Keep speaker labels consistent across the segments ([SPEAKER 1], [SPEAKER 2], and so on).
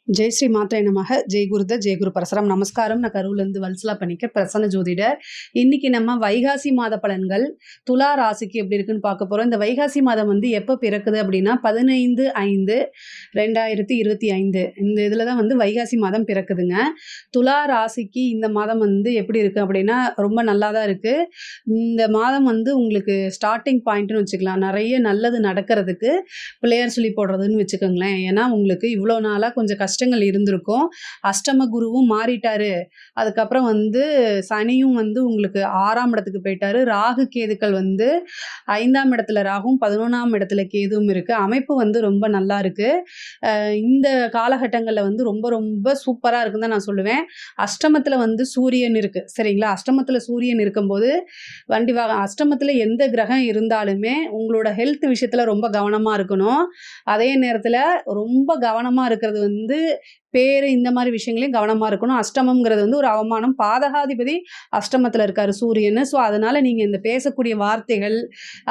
[SPEAKER 1] ஜெய் ஸ்ரீ மாத்ரே நமக. ஜெய் குருத ஜெய் குரு பரசரம். நமஸ்காரம். நான் கரூர்லேருந்து வல்சலா பண்ணிக்க பிரசன்ன ஜோதிடர். இன்னைக்கு நம்ம வைகாசி மாத பலன்கள் துலா ராசிக்கு எப்படி இருக்குன்னு பார்க்க போகிறோம். இந்த வைகாசி மாதம் வந்து எப்போ பிறக்குது அப்படின்னா 15/5/2025 இந்த இதில் தான் வந்து வைகாசி மாதம் பிறக்குதுங்க. துலா ராசிக்கு இந்த மாதம் வந்து எப்படி இருக்குது அப்படின்னா ரொம்ப நல்லா தான் இருக்குது. இந்த மாதம் வந்து உங்களுக்கு ஸ்டார்டிங் பாயிண்ட்னு வச்சுக்கலாம். நிறைய நல்லது நடக்கிறதுக்கு பிள்ளையார் சொல்லி போடுறதுன்னு வச்சுக்கோங்களேன். ஏன்னா உங்களுக்கு இவ்வளோ நாளாக கொஞ்சம் கஷ்டங்கள் இருந்திருக்கும். அஷ்டம குருவும் மாறிட்டாரு. அதுக்கப்புறம் வந்து சனியும் வந்து உங்களுக்கு 6ஆம் இடத்துக்கு போயிட்டாரு. ராகு கேதுக்கள் வந்து 5ஆம் இடத்துல ராகுவும் 11ஆம் இடத்துல கேதுவும் இருக்கு. அமைப்பு வந்து ரொம்ப நல்லா இருக்கு. இந்த காலகட்டங்களில் வந்து ரொம்ப ரொம்ப சூப்பராக இருக்குன்னு தான் நான் சொல்லுவேன். அஷ்டமத்தில் வந்து சூரியன் இருக்கு சரிங்களா. அஷ்டமத்தில் சூரியன் இருக்கும்போது வண்டி அஷ்டமத்தில் எந்த கிரகம் இருந்தாலுமே உங்களோட ஹெல்த் விஷயத்தில் ரொம்ப கவனமாக இருக்கணும். அதே நேரத்தில் ரொம்ப கவனமாக இருக்கிறது வந்து பேரு இந்த மாதிரி விஷயங்களையும் கவனமாக இருக்கணும். அஷ்டமம்ங்கிறது வந்து ஒரு அவமானம். பாதகாதிபதி அஷ்டமத்தில் இருக்காரு சூரியன். ஸோ அதனால நீங்கள் இந்த பேசக்கூடிய வார்த்தைகள்,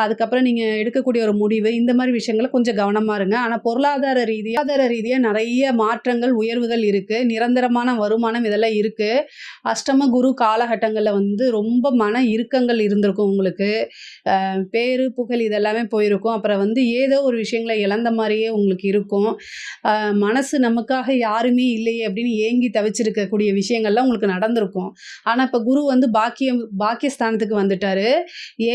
[SPEAKER 1] அதுக்கப்புறம் நீங்கள் எடுக்கக்கூடிய ஒரு முடிவு, இந்த மாதிரி விஷயங்களை கொஞ்சம் கவனமாக இருங்க. ஆனால் பொருளாதார ரீதியாக நிறைய மாற்றங்கள் உயர்வுகள் இருக்குது. நிரந்தரமான வருமானம் இதெல்லாம் இருக்குது. அஷ்டம குரு காலகட்டங்களில் வந்து ரொம்ப மன இறுக்கங்கள் இருந்திருக்கும் உங்களுக்கு. பேரு புகழ் இதெல்லாமே போயிருக்கும். அப்புறம் வந்து ஏதோ ஒரு விஷயங்களை இழந்த மாதிரியே உங்களுக்கு இருக்கும். மனசு நமக்காக யாருமே இல்லையே அப்படின்னு ஏங்கி தவிச்சிருக்கக்கூடிய விஷயங்கள்லாம் உங்களுக்கு நடந்திருக்கும். ஆனால் இப்போ குரு வந்து பாக்கியஸ்தானத்துக்கு வந்துட்டாரு.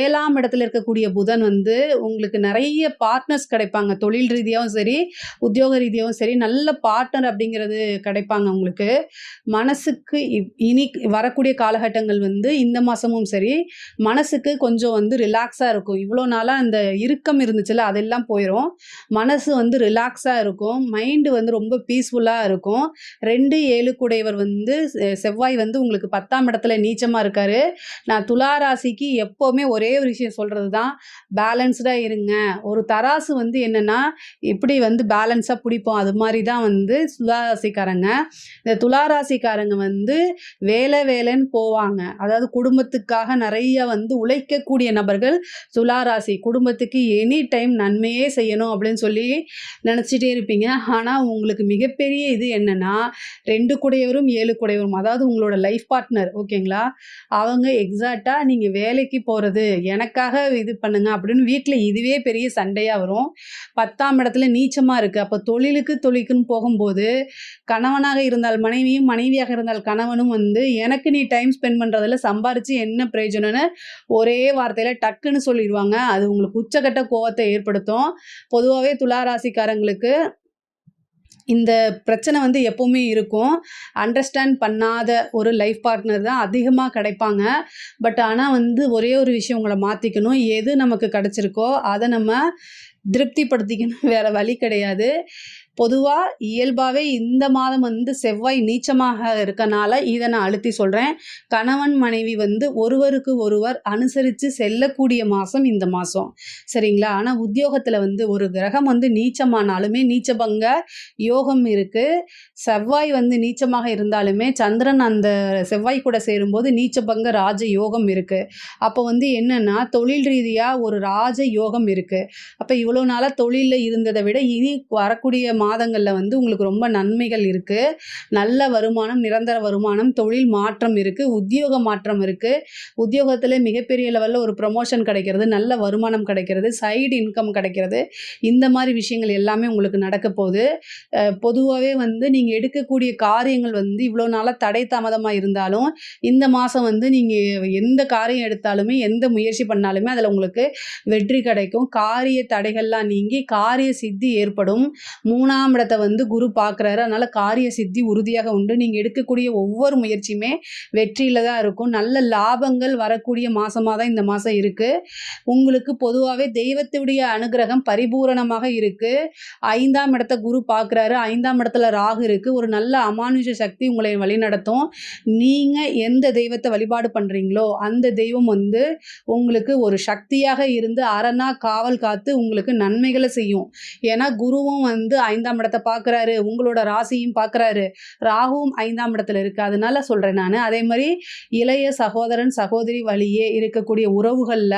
[SPEAKER 1] 7ஆம் இடத்துல இருக்கக்கூடிய புதன் வந்து உங்களுக்கு நிறைய பார்ட்னர்ஸ் கிடைப்பாங்க. தொழில் ரீதியாகவும் சரி, உத்தியோக ரீதியாகவும் சரி, நல்ல பார்ட்னர் அப்படிங்கிறது கிடைப்பாங்க உங்களுக்கு. மனசுக்கு இனி வரக்கூடிய காலகட்டங்கள் வந்து இந்த மாதமும் சரி, மனசுக்கு கொஞ்சம் வந்து ரிலாக்ஸாக இருக்கும். இவ்வளோ நாளாக அந்த இறுக்கம் இருந்துச்சுல்ல அதெல்லாம் போயிடும். மனசு வந்து ரிலாக்ஸாக இருக்கும். மைண்டு வந்து ரொம்ப பீஸ்ஃபுல்லாக இருக்கும். 2 குடையவர் வந்து செவ்வாய் வந்து உங்களுக்கு 10ஆம் இடத்துல நீச்சமாக இருக்காரு. நான் துலா ராசிக்கு எப்போவுமே ஒரே ஒரு விஷயம் சொல்கிறது தான், பேலன்ஸ்டாக இருங்க. ஒரு தராசு வந்து என்னென்னா இப்படி வந்து பேலன்ஸாக பிடிப்போம். அது மாதிரி தான் வந்து துலா ராசிக்காரங்க. இந்த துலா ராசிக்காரங்க வந்து வேலைன்னு போவாங்க. அதாவது குடும்பத்துக்காக நிறைய வந்து உழைக்கக்கூடிய நபர்கள் துலா ராசி. குடும்பத்துக்கு எனி டைம் நன்மையே செய்யணும் அப்படின்னு சொல்லி நினச்சிட்டே இருப்பீங்க. ஆனால் உங்களுக்கு மிகப்பெரிய இது என்னென்னா 2 குடையவரும் 7 குடையவரும், அதாவது உங்களோட லைஃப் பார்ட்னர் ஓகேங்களா, அவங்க எக்ஸாக்டாக நீங்கள் வேலைக்கு போகிறது எனக்காக இது பண்ணுங்க அப்படின்னு வீட்டில் இதுவே பெரிய சண்டையாக வரும். 10ஆம் இடத்துல நீச்சமாக இருக்குது. அப்போ தொழிலுக்குன்னு போகும்போது கணவனாக இருந்தால் மனைவியும், மனைவியாக இருந்தால் கணவனும் வந்து எனக்கு நீ டைம் ஸ்பெண்ட் பண்ணுறதில் சம்பாரித்து என்ன பிரயோஜனம்னு ஒரே வார்த்தையில் டக்குன்னு சொல்லிடுவாங்க. அது உங்களுக்கு உச்சக்கட்ட கோவத்தை ஏற்படுத்தும். பொதுவாகவே துலா ராசிக்காரங்களுக்கு இந்த பிரச்சனை வந்து எப்போவுமே இருக்கும். அண்டர்ஸ்டாண்ட் பண்ணாத ஒரு லைஃப் பார்ட்னர் தான் அதிகமாக கிடைப்பாங்க. பட் ஆனால் வந்து ஒரே ஒரு விஷயம் உங்களை மாற்றிக்கணும். எது நமக்கு கிடச்சிருக்கோ அதை நம்ம திருப்திப்படுத்திக்கணும். வேறு வழி கிடையாது. பொதுவாக இயல்பாகவே இந்த மாதம் வந்து செவ்வாய் நீச்சமாக இருக்கனால இதை நான் அழுத்தி சொல்கிறேன். கணவன் மனைவி வந்து ஒருவருக்கு ஒருவர் அனுசரித்து செல்லக்கூடிய மாதம் இந்த மாதம் சரிங்களா. ஆனால் உத்தியோகத்தில் வந்து ஒரு கிரகம் வந்து நீச்சமானாலுமே நீச்சபங்க யோகம் இருக்குது. செவ்வாய் வந்து நீச்சமாக இருந்தாலுமே சந்திரன் அந்த செவ்வாய் கூட சேரும்போது நீச்சபங்க ராஜ யோகம் இருக்குது. அப்போ வந்து என்னென்னா தொழில் ரீதியாக ஒரு ராஜ யோகம் இருக்குது. அப்போ இவ்வளோ நாளாக தொழிலில் இருந்ததை விட இனி வரக்கூடிய மாதங்களில் வந்து உங்களுக்கு ரொம்ப நன்மைகள் இருக்குது. நல்ல வருமானம், நிரந்தர வருமானம், தொழில் மாற்றம் இருக்குது, உத்தியோக மாற்றம் இருக்குது. உத்தியோகத்தில் மிகப்பெரிய லெவலில் ஒரு ப்ரமோஷன் கிடைக்கிறது, நல்ல வருமானம் கிடைக்கிறது, சைடு இன்கம் கிடைக்கிறது. இந்த மாதிரி விஷயங்கள் எல்லாமே உங்களுக்கு நடக்க போகுது. பொதுவாகவே வந்து நீங்கள் எடுக்கக்கூடிய காரியங்கள் வந்து இவ்வளோ நாளாக தடை தாமதமாக இருந்தாலும் இந்த மாதம் வந்து நீங்கள் எந்த காரியம் எடுத்தாலுமே, எந்த முயற்சி பண்ணாலுமே அதில் உங்களுக்கு வெற்றி கிடைக்கும். காரிய தடைகள்லாம் நீங்கி காரிய சித்தி ஏற்படும். 3ஆம் இடத்தை வந்து குரு பார்க்குறாரு. அதனால் காரிய சித்தி உறுதியாக உண்டு. நீங்கள் எடுக்கக்கூடிய ஒவ்வொரு முயற்சியுமே வெற்றியில் தான் இருக்கும். நல்ல லாபங்கள் வரக்கூடிய மாதமாக தான் இந்த மாதம் இருக்குது. உங்களுக்கு பொதுவாகவே தெய்வத்துடைய அனுகிரகம் பரிபூரணமாக இருக்குது. 5ஆம் இடத்தை குரு பார்க்குறாரு. 5ஆம் இடத்துல ராகு இருக்குது. ஒரு நல்ல அமானுஷ சக்தி உங்களை வழிநடத்தும். நீங்கள் எந்த தெய்வத்தை வழிபாடு பண்ணுறீங்களோ அந்த தெய்வம் வந்து உங்களுக்கு ஒரு சக்தியாக இருந்து அரணா காவல் காத்து உங்களுக்கு நன்மைகளை செய்யும். ஏன்னா குருவும் வந்து 5ஆம் 5ஆம் இடத்த பார்க்குறாரு, உங்களோட ராசியும் பார்க்குறாரு, ராகுவும் 5ஆம் இடத்துல இருக்கு. அதனால சொல்றேன் நானு. அதே மாரி இளைய சகோதரன், சகோதரி வழியே இருக்கக்கூடிய உறவுகள்ல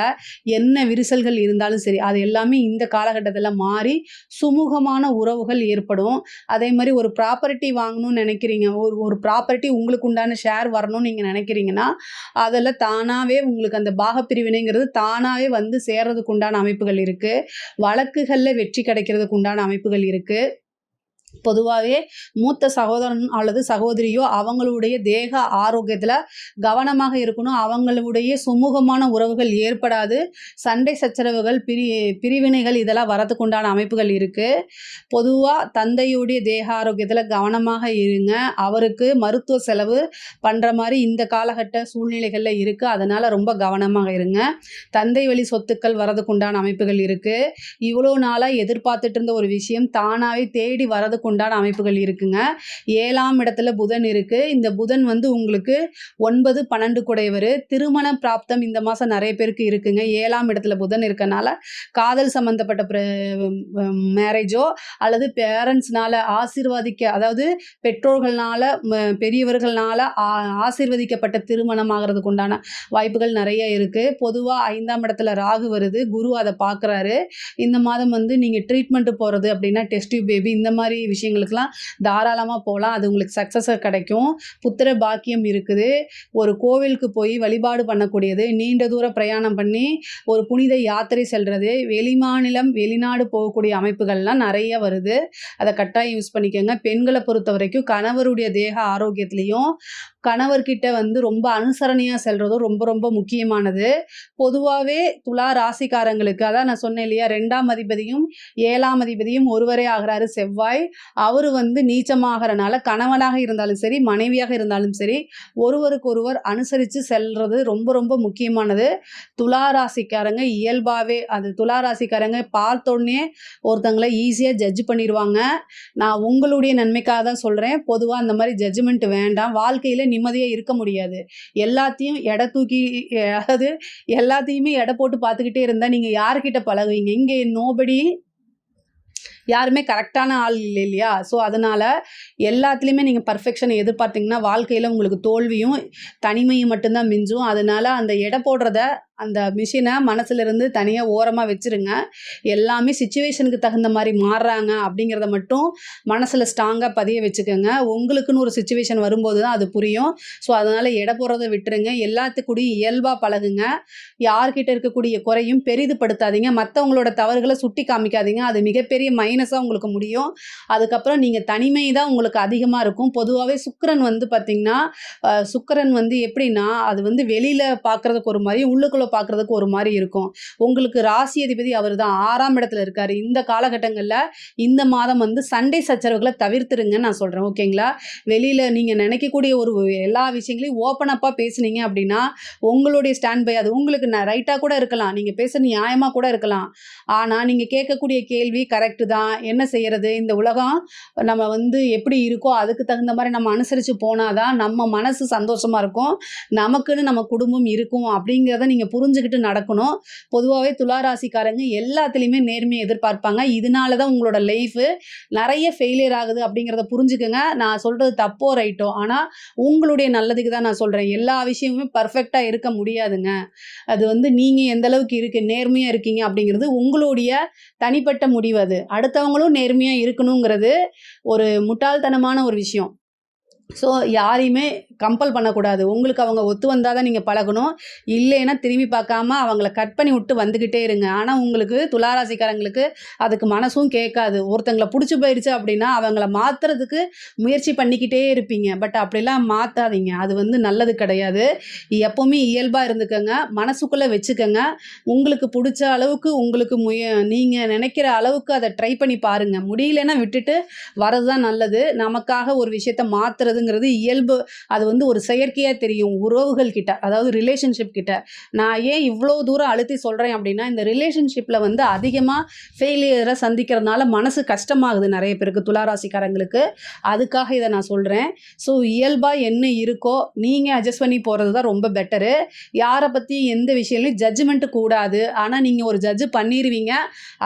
[SPEAKER 1] என்ன விரிசல்கள் இருந்தாலும் சரி, அது எல்லாமே இந்த காலகட்டத்துல மாறி சுமூகமான உறவுகள் ஏற்படும். அதே மாரி ஒரு ப்ராப்பர்ட்டி வாங்கணும்னு நெனைக்கிறீங்க. ஒரு ஒரு ப்ராப்பர்ட்டி உங்களுக்கு உண்டான ஷேர் வரணும்னு நீங்க நெனைக்கிறீங்கன்னா, அதுல தானாவே உங்களுக்கு அந்த பாகப்பிரிவினைங்கிறது தானாவே வந்து சேர்றதுக்கு உண்டான அமைப்புகள் இருக்கு. வழக்குகள்ல வெற்றி கிடைக்கிறதுக்கு உண்டான அமைப்புகள் இருக்கு. பொதுவாவே மூத்த சகோதரன் அல்லது சகோதரியோ அவங்களுடைய தேக ஆரோக்கியத்துல கவனமாக இருக்கணும். அவங்களுடைய சுமூகமான உறவுகள் ஏற்படாது. சண்டை சச்சரவுகள், பிரிவினைகள் இதெல்லாம் வரதுக்கு உண்டான அமைப்புகள் இருக்கு. பொதுவா தந்தையுடைய தேக ஆரோக்கியத்துல கவனமாக இருங்க. அவருக்கு மருத்துவ செலவு பண்ற மாரி இந்த காலகட்ட சூழ்நிலைகள்ல இருக்கு. அதனால ரொம்ப கவனமாக இருங்க. தந்தை வழி சொத்துக்கள் வரதுக்கு உண்டான அமைப்புகள் இருக்கு. இவ்வளோ நாளா எதிர்பார்த்துட்டு இருந்த ஒரு விஷயம் தானாவே தேடி வரதுக்கு உண்டான அமைப்புகள் இருக்குங்க. 7ஆம் இடத்துல புதன் இருக்கு. இந்த புதன் வந்து உங்களுக்கு 9, 12 குடையவரு. திருமண பிராப்தம் இந்த மாசம் நெறைய பேருக்கு இருக்குங்க. 7ஆம் இடத்துல புதன் இருக்கனால காதல் சம்பந்தப்பட்ட மேரேஜோ அல்லது பேரண்ட்ஸ்னால அதாவது பெற்றோர்கள்னால பெரியவர்கள்னால ஆசீர்வதிக்கப்பட்ட திருமணம் ஆகிறதுக்கு உண்டான வாய்ப்புகள் நெறைய இருக்கு. பொதுவா 5ஆம் இடத்துல ராகு வருது. குரு அத பார்க்குறாரு. இந்த மாதம் வந்து நீங்க ட்ரீட்மெண்ட் போறது அப்படின்னா டெஸ்ட் டியூப் பேபி இந்த மாரி விஷயங்களுக்கெல்லாம் தாராளமா போலாம். அது உங்களுக்கு சக்சஸா கிடைக்கும். புத்திர பாக்கியம் இருக்குது. ஒரு கோவிலுக்கு போய் வழிபாடு பண்ணக்கூடியது, நீண்ட தூர பிரயாணம் பண்ணி ஒரு புனித யாத்திரை செல்றது, வெளிமாநிலம், வெளிநாடு போகக்கூடிய அமைப்புகள்லாம் நெறைய வருது. அத கட்டாயம் யூஸ் பண்ணிக்கங்க. பெண்கள பொறுத்தவரைக்கும் கணவருடைய தேக ஆரோக்கியத்திலயும், கணவர்கிட்ட வந்து ரொம்ப அனுசரணையா செல்றதும் ரொம்ப ரொம்ப முக்கியமானது. பொதுவாவே துலா ராசிக்காரங்களுக்கு அதான் நான் சொன்னேன் இல்லையா, 2ஆம் அதிபதியும் 7ஆம் அதிபதியும் ஒருவரே ஆகுறாரு செவ்வாய். அவரு வந்து நீச்சமாகறனால கணவனாக இருந்தாலும் சரி, மனைவியாக இருந்தாலும் சரி, ஒருவருக்கொருவர் அனுசரிச்சு செல்றது ரொம்ப ரொம்ப முக்கியமானது. துலா ராசிக்காரங்க இயல்பாவே அது துலா ராசிக்காரங்க பார்த்தோன்னே ஒருத்தங்கள ஈஸியா ஜட்ஜ் பண்ணிருவாங்க. நான் உங்களுடைய நன்மைக்காக தான் சொல்றேன். பொதுவா அந்த மாரி ஜட்ஜ்மெண்ட் வேண்டாம். வாழ்க்கையில நிம்மதியா இருக்க முடியாது. எல்லாத்தையும் எடை தூக்கி அதாவது எல்லாத்தையுமே எடை போட்டு பார்த்துக்கிட்டே இருந்தா நீங்க யார்கிட்ட பழகுவீங்க? இங்க யாருமே கரெக்டான ஆள் இல்லையா? ஸோ அதனால எல்லாத்துலயுமே நீங்க பெர்ஃபெக்ஷன் எதிர்பார்த்தீங்கன்னா, வாழ்க்கையில உங்களுக்கு தோல்வியும், தனிமையும் மட்டும் தான் மிஞ்சும். அதனால அந்த எடை போடுறத அந்த மிஷின மனசுலேருந்து தனியா ஓரமா வச்சுருங்க. எல்லாமே சிச்சுவேஷனுக்கு தகுந்த மாரி மாறுறாங்க அப்படிங்கிறத மட்டும் மனசுல ஸ்ட்ராங்கா பதிய வச்சுக்கங்க. உங்களுக்குன்னு ஒரு சிச்சுவேஷன் வரும்போது தான் அது புரியும். ஸோ அதனால எடை போடுறத விட்டுருங்க. எல்லாத்துக்கூடயும் இயல்பா பழகுங்க. யார்கிட்ட இருக்கக்கூடிய குறையும் பெரிதுபடுத்தாதீங்க. மத்தவங்களோட தவறுகள சுட்டி காமிக்காதீங்க. அது மிகப்பெரிய மைனஸா உங்களுக்கு முடியும். அதுக்கப்புறம் நீங்க தனிமை தான் உங்களுக்கு அதிகமா இருக்கும். பொதுவாவே சுக்கிரன் வந்து பார்த்தீங்கன்னா, சுக்கிரன் வந்து எப்படின்னா, அது வந்து வெளியில பார்க்கறதுக்கு ஒரு மாரியும், உள்ளுக்குள்ள பார்க்கறதுக்கு ஒரு மாரி இருக்கும். உங்களுக்கு ராசி அதிபதி அவர்தான் 6ஆம் இடத்துல இருக்காரு. இந்த காலகட்டங்கள்ல இந்த மாதம் வந்து சண்டை சச்சரவுகள தவிர்த்துருங்கன்னு நான் சொல்றேன். ஓகேங்களா? வெளியில நீங்க நினைக்கக்கூடிய ஒரு எல்லா விஷயங்களையும் ஓப்பன் அப்பா பேசுனீங்க அப்படின்னா, உங்களுடைய ஸ்டாண்ட் பை அது உங்களுக்கு ரைட்டா கூட இருக்கலாம். நீங்க பேசுறது நியாயமா கூட இருக்கலாம். ஆனா, நீங்க கேட்கக்கூடிய கேள்வி கரெக்ட் தான். என்ன செய்யறது? இந்த உலகம் நம்ம வந்து எப்படி இருக்கோ, அதுக்கு தகுந்த மாரி நம்ம அனுசரிச்சு போனா தான் நம்ம மனசு சந்தோஷமா இருக்கும். நமக்குன்னு நம்ம குடும்பம் இருக்கும் அப்படிங்கிறத நீங்க புரிஞ்சுகிட்டு நடக்கணும். பொதுவாவே துலா ராசிக்காரங்க எல்லாத்துலயுமே நேர்மைய எதிர்பார்ப்பாங்க. இதனால தான் உங்களோட லைஃப் நெறைய ஃபெயிலியர் ஆகுது அப்படிங்கிறத புரிஞ்சுக்கங்க. நான் சொல்றது தப்போ, ரைட்டோ. ஆனா, உங்களுடைய நல்லதுக்கு தான் நான் சொல்றேன். எல்லா விஷயமுமே பெர்ஃபெக்ட்டா இருக்க முடியாதுங்க. அது வந்து நீங்க எந்த அளவுக்கு நேர்மையா இருக்கீங்க அப்படிங்கிறது உங்களுடைய தனிப்பட்ட முடிவு அது. அடுத்தவங்களும் நேர்மையா இருக்கணுங்கிறது ஒரு முட்டாள்தனமான ஒரு விஷயம். ஸோ யாரையுமே கம்பல் பண்ணக்கூடாது. உங்களுக்கு அவங்க ஒத்து வந்தா தான் நீங்க பழகணும். இல்லைன்னா திரும்பி பார்க்காம அவங்கள கட் பண்ணி விட்டு வந்துகிட்டே இருங்க. ஆனா உங்களுக்கு துலா ராசிக்காரங்களுக்கு அதுக்கு மனசும் கேட்காது. ஒருத்தங்கள புடிச்சு போயிருச்சு அப்படின்னா, அவங்கள மாத்துறதுக்கு முயற்சி பண்ணிக்கிட்டே இருப்பீங்க. பட் அப்படிலாம் மாத்தாதீங்க. அது வந்து நல்லது கிடையாது. எப்பவுமே இயல்பா இருந்துக்கங்க. மனசுக்குள்ள வச்சுக்கங்க. உங்களுக்கு புடிச்ச அளவுக்கு உங்களுக்கு நீங்க நினைக்கிற அளவுக்கு அத ட்ரை பண்ணி பாருங்க. முடியலன்னா விட்டுட்டு வரது தான் நல்லது. நமக்காக ஒரு விஷயத்த மாத்துறது இருக்கிறதுங்கிறது இயல்பு. அது வந்து ஒரு செயற்கையா தெரியும் உறவுகள் கிட்ட, அதாவது ரிலேஷன்ஷிப் கிட்ட. நான் ஏன் இவ்வளோ தூரம் அழுத்தி சொல்றேன் அப்படின்னா, இந்த ரிலேஷன்ஷிப்ல வந்து அதிகமா ஃபெயிலியர சந்திக்கிறதுனால மனசு கஷ்டமாகுது நெறைய பேருக்கு, துலா ராசிக்காரங்களுக்கு. அதுக்காக இத நான் சொல்றேன். ஸோ இயல்பா என்ன இருக்கோ, நீங்க அட்ஜஸ்ட் பண்ணி போறது தான் ரொம்ப பெட்டரு. யார பத்தி எந்த விஷயம்லயும் ஜட்ஜ்மென்ட் கூடாது. ஆனா நீங்க ஒரு ஜட்ஜ் பண்ணிருவீங்க.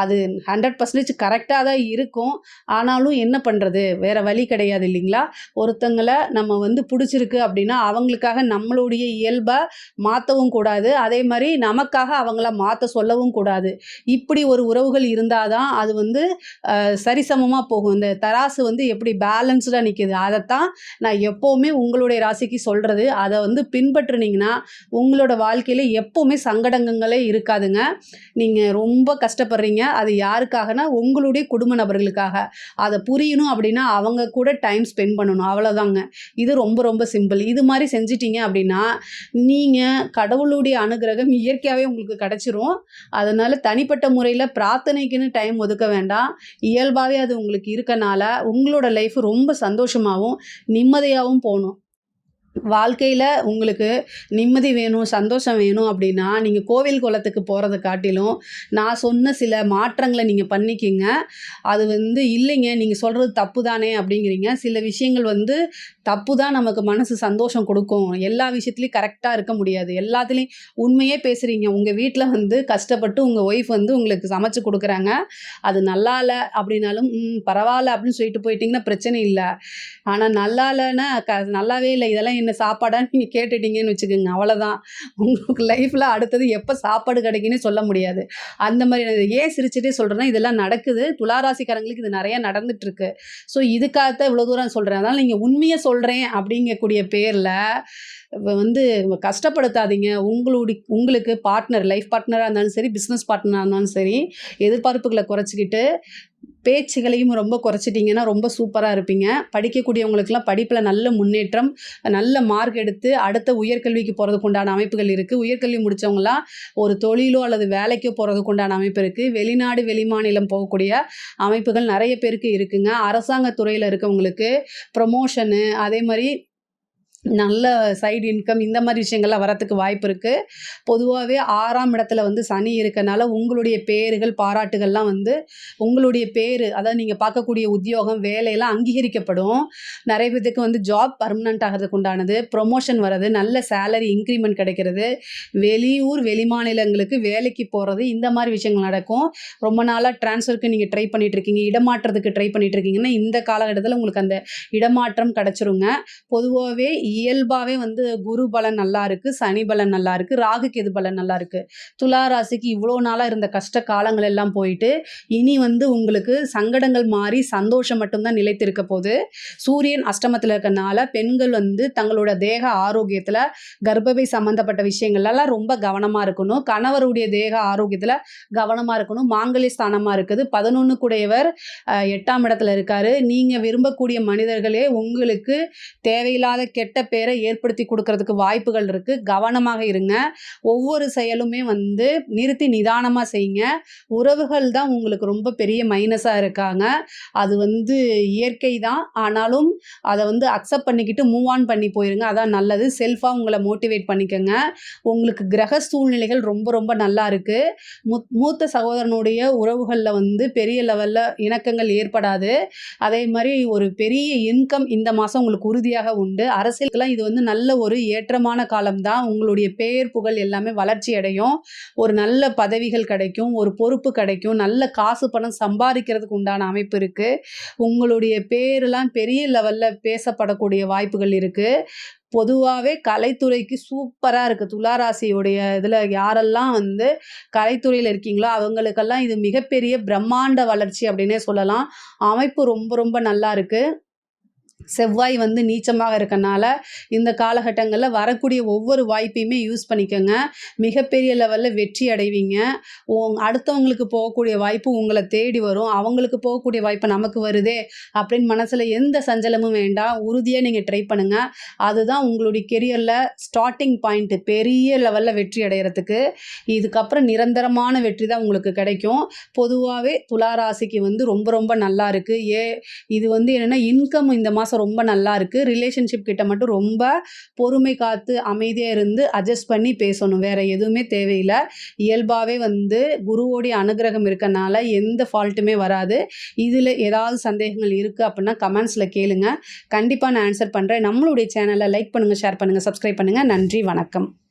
[SPEAKER 1] அது 100% கரெக்ட்டா தான் இருக்கும். ஆனாலும் என்ன பண்றது? வேற வழி கிடையாது இல்லைங்களா? ஒருத்தங்கள நம்ம வந்து புடிச்சிருக்கு அப்படின்னா, அவங்களுக்காக நம்மளுடைய இயல்ப மாத்தவும் கூடாது. அதே மாரி நமக்காக அவங்கள மாத்த சொல்லவும் கூடாது. இப்படி ஒரு உறவுகள் இருந்தா தான் அது வந்து சரிசமமா போகும். இந்த தராசு வந்து எப்படி பேலன்ஸ்டா நிக்குது. அதத்தான் நான் எப்பவுமே உங்களுடைய ராசிக்கு சொல்றது. அத வந்து பின்பற்றுனீங்கன்னா, உங்களோட வாழ்க்கையில எப்பவுமே சங்கடங்களே இருக்காதுங்க. நீங்க ரொம்ப கஷ்டப்படுறீங்க. அது யாருக்காகன்னா, உங்களுடைய குடும்ப நபர்களுக்காக. அத புரியணும் அப்படின்னா, அவங்க கூட டைம் ஸ்பெண்ட் பண்ணணும். அவ்வளோதாங்க. இது ரொம்ப ரொம்ப சிம்பிள். இது மாரி செஞ்சுட்டீங்க அப்படின்னா, நீங்க கடவுளுடைய அனுக்கிரகம் இயற்கையாவே உங்களுக்கு கிடைச்சிரும். அதனால தனிப்பட்ட முறையில பிரார்த்தனைக்குன்னு டைம் ஒதுக்க வேண்டாம். இயல்பாவே அது உங்களுக்கு இருக்கனால, உங்களோட லைஃப் ரொம்ப சந்தோஷமாவும், நிம்மதியாவும் போணும். வாழ்க்கையில உங்களுக்கு நிம்மதி வேணும், சந்தோஷம் வேணும் அப்படின்னா, நீங்க கோவில், குளத்துக்கு போறத காட்டிலும், நான் சொன்ன சில மாற்றங்கள நீங்க பண்ணிக்கிங்க. அது வந்து இல்லைங்க, நீங்க சொல்றது தப்பு தானே அப்படிங்கிறீங்க. சில விஷயங்கள் வந்து தப்பு தான் நமக்கு மனசு சந்தோஷம் குடுக்கும். எல்லா விஷயத்துலயும் கரெக்ட்டா இருக்க முடியாது. எல்லாத்துலயும் உண்மையே பேசுறீங்க. உங்க வீட்ல வந்து கஷ்டப்பட்டு உங்க ஒய்ஃப் வந்து உங்களுக்கு சமைச்சு குடுக்குறாங்க. அது நல்லா இல்ல அப்படின்னாலும், பரவால்ல அப்படின்னு சொல்லிட்டு போயிட்டீங்கன்னா பிரச்சனை இல்ல. ஆனா நல்லா இல்லன்னா, நல்லாவே இல்ல. இதெல்லாம் என்ன சாப்பாடான்னு நீங்க கேட்டுட்டீங்கன்னு வச்சுக்கோங்க. அவ்வளோதான். உங்களுக்கு லைஃப்ல அடுத்தது எப்ப சாப்பாடு கிடைக்குன்னே சொல்ல முடியாது. அந்த மாரி ஏன் சிரிச்சுட்டே சொல்றேன்னா, இதெல்லாம் நடக்குது. துலா ராசிக்காரங்களுக்கு இது நெறைய நடந்துட்டு இருக்கு. ஸோ இதுக்காகத்தான் இவ்வளோ தூரம் சொல்றேன். அதனால நீங்க உண்மைய சொல்றேன் அப்படிங்கக்கூடிய பேர்ல வந்து கஷ்டப்படுத்தாதீங்க. உங்களுக்கு பார்ட்னர், லைஃப் பார்ட்னரா இருந்தாலும் சரி, பிசினஸ் பார்ட்னரா இருந்தாலும் சரி, எதிர்பார்ப்புகள குறைச்சுக்கிட்டு பேச்சுகளையும் ரொம்ப குறைச்சிட்டீங்கன்னா, ரொம்ப சூப்பரா இருப்பீங்க. படிக்கக்கூடியவங்களுக்கெல்லாம் படிப்புல நல்ல முன்னேற்றம், நல்ல மார்க் எடுத்து அடுத்த உயர்கல்விக்கு போறதுக்கு உண்டான அமைப்புகள் இருக்கு. உயர்கல்வி முடிச்சவங்கலாம் ஒரு தொழிலோ அல்லது வேலைக்கோ போறதுக்கு உண்டான அமைப்பு இருக்கு. வெளிநாடு, வெளிமாநிலம் போகக்கூடிய அமைப்புகள் நெறைய பேருக்கு இருக்குங்க. அரசாங்க துறையில இருக்கவங்களுக்கு ப்ரமோஷனு, அதே மாரி நல்ல சைடு இன்கம் இந்த மாரி விஷயங்கள்லாம் வரத்துக்கு வாய்ப்பு இருக்கு. பொதுவாவே 6ஆம் இடத்துல வந்து சனி இருக்கனால, உங்களுடைய பேறுகள், பாராட்டுகள்லாம் வந்து உங்களுடைய பேரு, அதாவது நீங்க பார்க்கக்கூடிய உத்தியோகம், வேலையெல்லாம் அங்கீகரிக்கப்படும். நெறைய பேத்துக்கு வந்து ஜாப் பெர்மனன்ட் ஆகுறதுக்கு உண்டானது, ப்ரமோஷன் வர்றது, நல்ல சேலரி இன்கிரிமென்ட் கிடைக்கிறது, வெளியூர், வெளிமாநிலங்களுக்கு வேலைக்கு போறது, இந்த மாரி விஷயங்கள் நடக்கும். ரொம்ப நாளா ட்ரான்ஸ்ஃபருக்கு நீங்க ட்ரை பண்ணிட்டு இருக்கீங்க, இடமாற்றத்துக்கு ட்ரை பண்ணிட்டு இருக்கீங்கன்னா, இந்த காலகட்டத்தில உங்களுக்கு அந்த இடமாற்றம் கிடைச்சிருங்க. பொதுவாவே இயல்பாவே வந்து குரு பலன் நல்லா இருக்கு, சனி பலன் நல்லா இருக்கு, ராகு கேது பலன் நல்லா இருக்கு. துலா ராசிக்கு இவ்வளோ நாளா இருந்த கஷ்ட காலங்கள் எல்லாம் போயிட்டு, இனி வந்து உங்களுக்கு சங்கடங்கள் மாறி சந்தோஷம் மட்டும் தான் நிலைத்திருக்க போது. சூரியன் அஷ்டமத்துல இருக்கனால பெண்கள் வந்து தங்களோட தேக ஆரோக்கியத்துல, கர்ப்பப்பை சம்பந்தப்பட்ட விஷயங்கள்லாம் ரொம்ப கவனமா இருக்கணும். கணவருடைய தேக ஆரோக்கியத்துல கவனமா இருக்கணும். மாங்கல்ய ஸ்தானமா இருக்குது. 11 கூடையவர் 8ஆம் இடத்துல இருக்காரு. நீங்க விரும்பக்கூடிய மனிதர்களே உங்களுக்கு தேவையில்லாத கெட்ட பேரை ஏற்படுத்தி கொடுக்கறதுக்கு வாய்ப்புகள் இருக்கு. கவனமாக இருங்க. ஒவ்வொரு செயலுமே வந்து நிறுத்தி நிதானமா செய்யுங்க. உறவுகள் தான் உங்களுக்கு ரொம்ப பெரிய மைனஸா இருக்காங்க. அது வந்து இயற்கை தான். ஆனாலும் அத வந்து அக்செப்ட் பண்ணிக்கிட்டு மூவ் ஆன் பண்ணி போயிருங்க. அதான் நல்லது. செல்ஃபா உங்கள மோட்டிவேட் பண்ணிக்கங்க. உங்களுக்கு கிரக சூழ்நிலைகள் ரொம்ப ரொம்ப நல்லா இருக்கு. மூத்த சகோதரனுடைய உறவுகள்ல வந்து பெரிய லெவல்ல இணக்கங்கள் ஏற்படாது. அதே மாரி ஒரு பெரிய இன்கம் இந்த மாசம் உங்களுக்கு உறுதியாக உண்டு. அரசியலுக்கெல்லாம் இது வந்து நல்ல ஒரு ஏற்றமான காலம் தான். உங்களுடைய பெயர், புகழ் எல்லாமே வளர்ச்சி அடையும். ஒரு நல்ல பதவிகள் கிடைக்கும். ஒரு பொறுப்பு கிடைக்கும். நல்ல காசு, பணம் சம்பாதிக்கிறதுக்கு உண்டான அமைப்பு இருக்கு. உங்களுடைய பேரெல்லாம் பெரிய லெவல்ல பேசப்படக்கூடிய வாய்ப்புகள் இருக்கு. பொதுவாவே கலைத்துறைக்கு சூப்பரா இருக்கு. துலா ராசியுடைய இதுல யாரெல்லாம் வந்து கலைத்துறையில இருக்கீங்களோ, அவங்களுக்கெல்லாம் இது மிகப்பெரிய பிரம்மாண்ட வளர்ச்சி அப்படின்னே சொல்லலாம். அமைப்பு ரொம்ப ரொம்ப நல்லா இருக்கு. செவ்வாய் வந்து நீச்சமாக இருக்கனால, இந்த காலகட்டங்கள்ல வரக்கூடிய ஒவ்வொரு வாய்ப்பையுமே யூஸ் பண்ணிக்கங்க. மிகப்பெரிய லெவல்ல வெற்றி அடைவீங்க. அடுத்தவங்களுக்கு போகக்கூடிய வாய்ப்பு உங்கள தேடி வரும். அவங்களுக்கு போகக்கூடிய வாய்ப்பு நமக்கு வருதே அப்படின்னு மனசுல எந்த சஞ்சலமும் வேண்டாம். உறுதியா நீங்க ட்ரை பண்ணுங்க. அதுதான் உங்களுடைய கெரியர்ல ஸ்டார்ட்டிங் பாயிண்ட் பெரிய லெவல்ல வெற்றி அடையறதுக்கு. இதுக்கப்புறம் நிரந்தரமான வெற்றி தான் உங்களுக்கு கிடைக்கும். பொதுவாவே துலா ராசிக்கு வந்து ரொம்ப ரொம்ப நல்லா இருக்கு. இது வந்து என்னன்னா இன்கம் இந்த மாசம் மாதம் ரொம்ப நல்லா இருக்குது. ரிலேஷன்ஷிப் கிட்ட மட்டும் ரொம்ப பொறுமை காத்து அமைதியாக இருந்து அட்ஜஸ்ட் பண்ணி பேசணும். வேறு எதுவுமே தேவையில்லை. இயல்பாகவே வந்து குருவோடைய அனுகிரகம் இருக்கனால எந்த ஃபால்ட்டுமே வராது. இதில் ஏதாவது சந்தேகங்கள் இருக்குது அப்படின்னா கமெண்ட்ஸில் கேளுங்க. கண்டிப்பாக நான் ஆன்சர் பண்ணுறேன். நம்மளுடைய சேனலை லைக் பண்ணுங்கள், ஷேர் பண்ணுங்கள், சப்ஸ்கிரைப் பண்ணுங்கள். நன்றி, வணக்கம்.